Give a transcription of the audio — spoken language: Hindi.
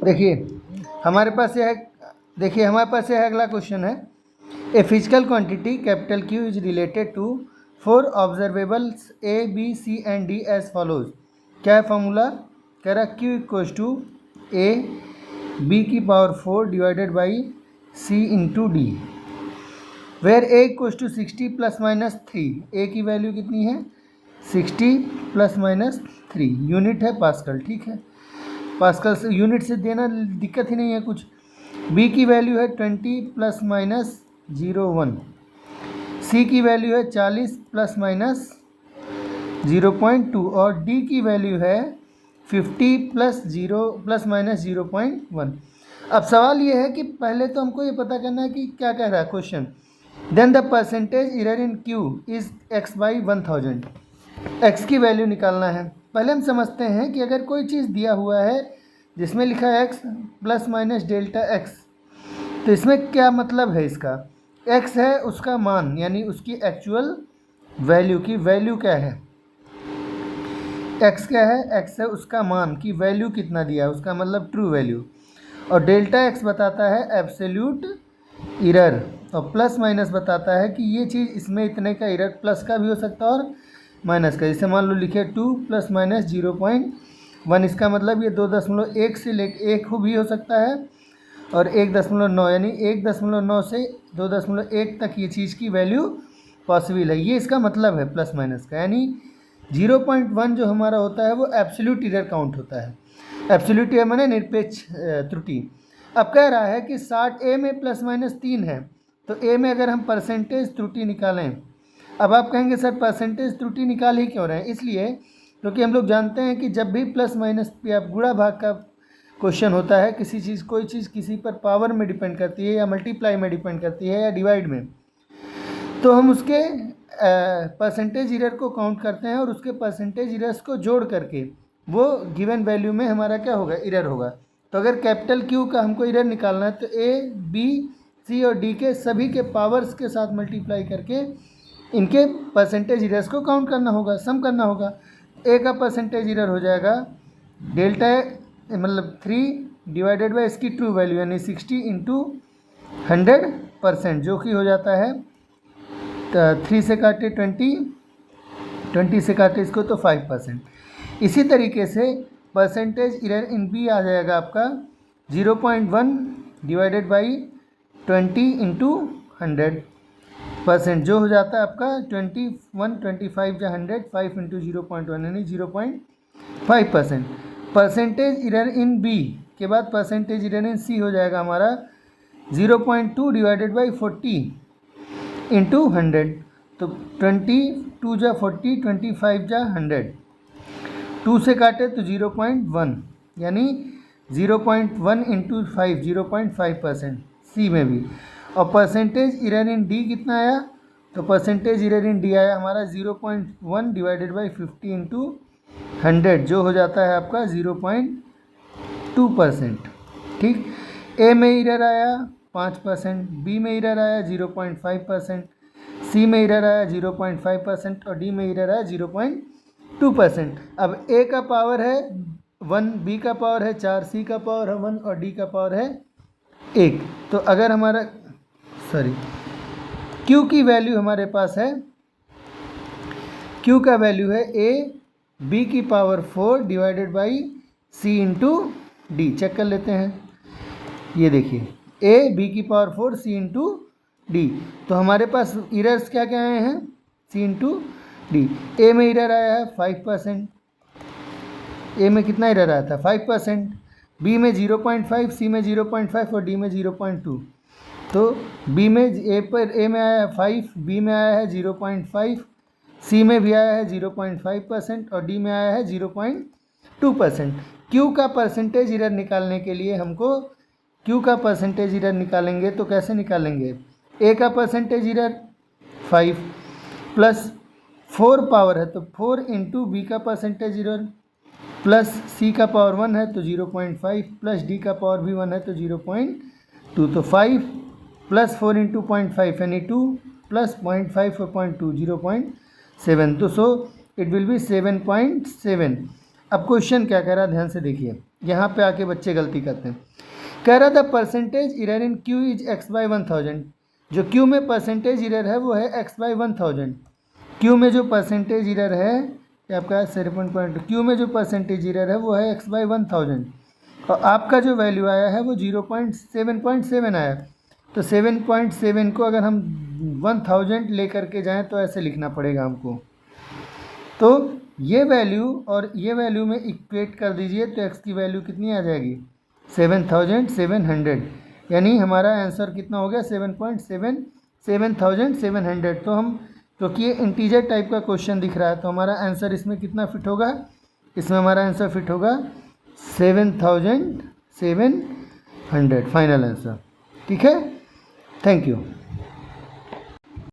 देखिए हमारे पास यह अगला क्वेश्चन है। A physical quantity capital Q is related to 4 observables A, B, C and D as follows. क्या है फॉर्मूला? कह रहा Q equals to A B की power 4 divided by C into D, where A equals to 60 plus minus 3। A की वैल्यू कितनी है? 60 प्लस माइनस 3, यूनिट है पास्कल। ठीक है, पास्कल से यूनिट से देना दिक्कत ही नहीं है कुछ। B की वैल्यू है 20 प्लस माइनस 0.1, C की वैल्यू है 40 प्लस माइनस 0.2 और D की वैल्यू है 50 प्लस माइनस 0.1। अब सवाल ये है कि पहले तो हमको ये पता करना है कि क्या कह रहा है question. Then the percentage error in Q is x by 1000। x की वैल्यू निकालना है। पहले हम समझते हैं कि अगर कोई चीज़ दिया हुआ है जिसमें लिखा है x plus minus delta x, तो इसमें क्या मतलब है इसका? x है उसका मान, यानी उसकी एक्चुअल वैल्यू की वैल्यू क्या है? x क्या है? x है उसका मान की वैल्यू कितना दिया है, उसका मतलब ट्रू वैल्यू। और डेल्टा x बताता है एब्सोल्यूट इरर, और प्लस माइनस बताता है कि ये चीज़ इसमें इतने का इरर प्लस का भी हो सकता है और माइनस का। जैसे मान लो लिखे 2 प्लस माइनस 0.1, इसका मतलब ये 2.1 से लेकर 1 भी हो सकता है और 1.9, यानी 1.9 से 2.1 तक ये चीज़ की वैल्यू पॉसिबल है। ये इसका मतलब है प्लस माइनस का। यानी 0.1 जो हमारा होता है वो एब्सोल्यूट इरर काउंट होता है। एब्सोल्यूट इरर माने निरपेक्ष त्रुटि। अब कह रहा है कि 60A में प्लस माइनस 3 है, तो A में अगर हम परसेंटेज त्रुटि निकालें। अब आप कहेंगे सर परसेंटेज त्रुटि निकाल ही क्यों रहे हैं? इसलिए क्योंकि हम लोग जानते हैं कि जब भी प्लस माइनस या गुणा भाग का क्वेश्चन होता है, कोई चीज़ किसी पर पावर में डिपेंड करती है या मल्टीप्लाई में डिपेंड करती है या डिवाइड में, तो हम उसके परसेंटेज इरर को काउंट करते हैं और उसके परसेंटेज इरर्स को जोड़ करके वो गिवन वैल्यू में हमारा क्या होगा? इरर होगा। तो अगर कैपिटल Q का हमको इरर निकालना है तो A, B, C और D के सभी के पावर्स के साथ मल्टीप्लाई करके इनके परसेंटेज इरर्स को काउंट करना होगा, सम करना होगा। A का परसेंटेज इरर हो जाएगा डेल्टा मतलब 3 डिवाइडेड बाई इसकी ट्रू वैल्यू यानी 60 इंटू 100%, जो कि हो जाता है 3 से काटे 20 से काटे इसको तो 5%। इसी तरीके से परसेंटेज इरर इन B आ जाएगा आपका 0.1 डिवाइडेड बाई 20 इंटू 100%, जो हो जाता है आपका 21, 25 या 100, 5 इंटू 0.1 यानी 0.5%। परसेंटेज इरर इन B के बाद परसेंटेज इरर इन C हो जाएगा हमारा 0.2 डिवाइडेड बाई 40 इंटू 100, तो 22 जा 40, 25 जा 100, 2 से काटे तो 0.1 यानी 0.1 इंटू 5 0.5% C में भी। और परसेंटेज इरर इन D कितना आया? तो परसेंटेज इरर इन D आया हमारा 0.1 डिवाइडेड बाई 50 इंटू 100, जो हो जाता है आपका 0.2%। ठीक, A में इरर आया 5%, B में इरर आया 0.5%, C में इरर आया 0.5% और D में इरर आया 0.2%। अब A का पावर है 1, B का पावर है 4, C का पावर है 1 और D का पावर है 1। तो अगर हमारा Q की वैल्यू हमारे पास है, Q का वैल्यू है A B की power 4 divided by C into D। Check कर लेते हैं, ये देखिए A B की पावर 4 C इंटू D। तो हमारे पास इरर्स क्या क्या आए हैं? C into D। A में इरर आया है 5%, A में कितना इरर आया था? 5%, B में 0.5, C में 0.5 और D में 0.2। तो B में A में आया है 5, B में आया है 0.5, C में भी आया है 0.5% और D में आया है 0.2%। Q का परसेंटेज इरर निकालने के लिए हमको Q का परसेंटेज इरर निकालेंगे तो कैसे निकालेंगे? A का परसेंटेज इरर 5 प्लस 4 पावर है तो 4 इंटू B का परसेंटेज इरर प्लस C का पावर 1 है तो 0.5 प्लस D का पावर भी 1 है तो 0.2, तो 5 प्लस 4 इंटू 0.5 यानी 2 प्लस 0.5 और 0.2 0.7, तो सो इट विल बी 7.7। अब क्वेश्चन क्या कह रहा है ध्यान से देखिए। यहाँ पे आके बच्चे गलती करते हैं। कह रहा था percentage error in Q is x/1000। जो क्यू में परसेंटेज इरर है वो है x/1000। क्यू में जो परसेंटेज इरर है आपका 7 क्यू में जो परसेंटेज इरर है वो है x/1000 और आपका जो वैल्यू आया है वो 0.7 आया। तो 7.7 को अगर हम 1000 लेकर के जाएं तो ऐसे लिखना पड़ेगा हमको। तो ये वैल्यू और ये वैल्यू में इक्वेट कर दीजिए तो x की वैल्यू कितनी आ जाएगी 7700। यानी हमारा आंसर कितना हो गया 7700। तो हम क्योंकि ये इंटीजर टाइप का क्वेश्चन दिख रहा है तो हमारा आंसर इसमें कितना फिट होगा, इसमें हमारा आंसर फिट होगा 7700 फाइनल आंसर। ठीक है, थैंक यू।